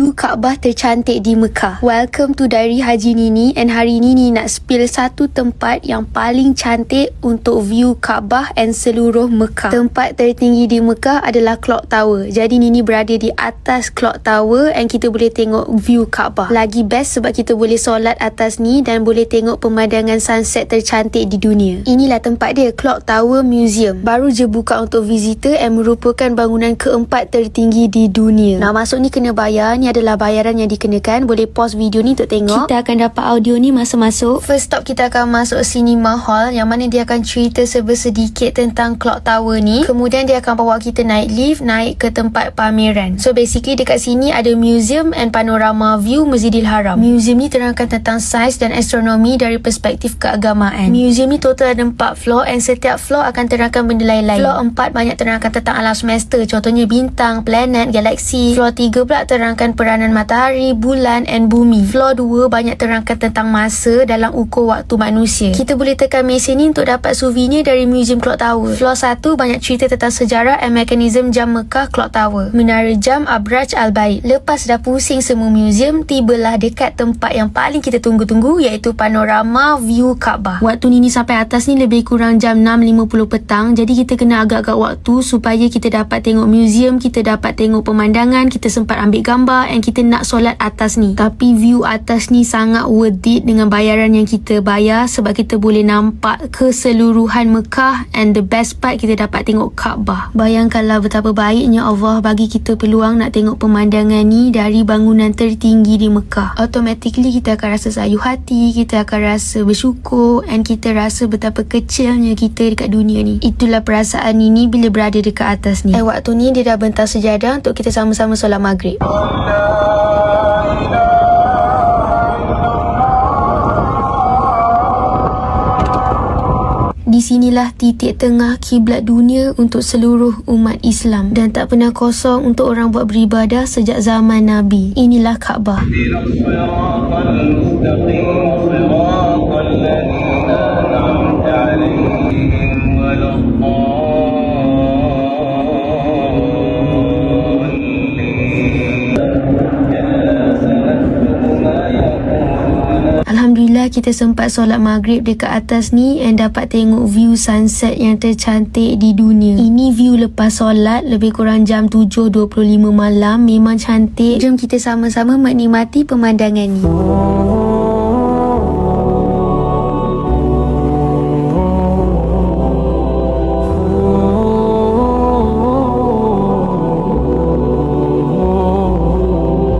view Kaabah tercantik di Mekah. Welcome to Diary Haji Nini, and hari ini Nini nak spill satu tempat yang paling cantik untuk view Kaabah and seluruh Mekah. Tempat tertinggi di Mekah adalah Clock Tower. Jadi Nini berada di atas Clock Tower and kita boleh tengok view Kaabah. Lagi best sebab kita boleh solat atas ni dan boleh tengok pemandangan sunset tercantik di dunia. Inilah tempat dia, Clock Tower Museum. Baru je buka untuk visitor and merupakan bangunan keempat tertinggi di dunia. Nak masuk ni kena bayar. Ni adalah bayaran yang dikenakan. Boleh pause video ni untuk tengok. Kita akan dapat audio ni masa masuk. First stop kita akan masuk cinema hall yang mana dia akan cerita sedikit tentang Clock Tower ni. Kemudian dia akan bawa kita naik lift, naik ke tempat pameran. So basically dekat sini ada museum and panorama view Masjidil Haram. Museum ni terangkan tentang sains dan astronomi dari perspektif keagamaan. Museum ni total ada 4 floor and setiap floor akan terangkan benda lain-lain. Floor 4 banyak terangkan tentang alam semesta, contohnya bintang, planet, galaksi. Floor 3 pula terangkan peranan matahari, bulan and bumi. Floor 2 banyak terangkan tentang masa dalam ukur waktu manusia. Kita boleh tekan mesin ni untuk dapat souvenir dari Museum Clock Tower. Floor 1 banyak cerita tentang sejarah and mekanisme jam Mekah Clock Tower. Menara jam Abraj Al-Bait. Lepas dah pusing semua museum, tibalah dekat tempat yang paling kita tunggu-tunggu, iaitu panorama view Kaabah. Waktu Nini sampai atas ni lebih kurang jam 6.50 petang. Jadi kita kena agak-agak waktu supaya kita dapat tengok museum, kita dapat tengok pemandangan, kita sempat ambil gambar and kita nak solat atas ni. Tapi view atas ni sangat worth it dengan bayaran yang kita bayar sebab kita boleh nampak keseluruhan Mekah and the best part kita dapat tengok Kaabah. Bayangkanlah betapa baiknya Allah bagi kita peluang nak tengok pemandangan ni dari bangunan tertinggi di Mekah. Automatically kita akan rasa sayu hati, kita akan rasa bersyukur and kita rasa betapa kecilnya kita dekat dunia ni. Itulah perasaan Nini bila berada dekat atas ni. Waktu ni dia dah bentang sejadah untuk kita sama-sama solat maghrib. Di sinilah titik tengah kiblat dunia untuk seluruh umat Islam dan tak pernah kosong untuk orang buat beribadah sejak zaman Nabi. Inilah Kaabah. Alhamdulillah kita sempat solat maghrib dekat atas ni and dapat tengok view sunset yang tercantik di dunia. Ini view lepas solat lebih kurang jam 7.25 malam. Memang cantik. Jom kita sama-sama menikmati pemandangan ni.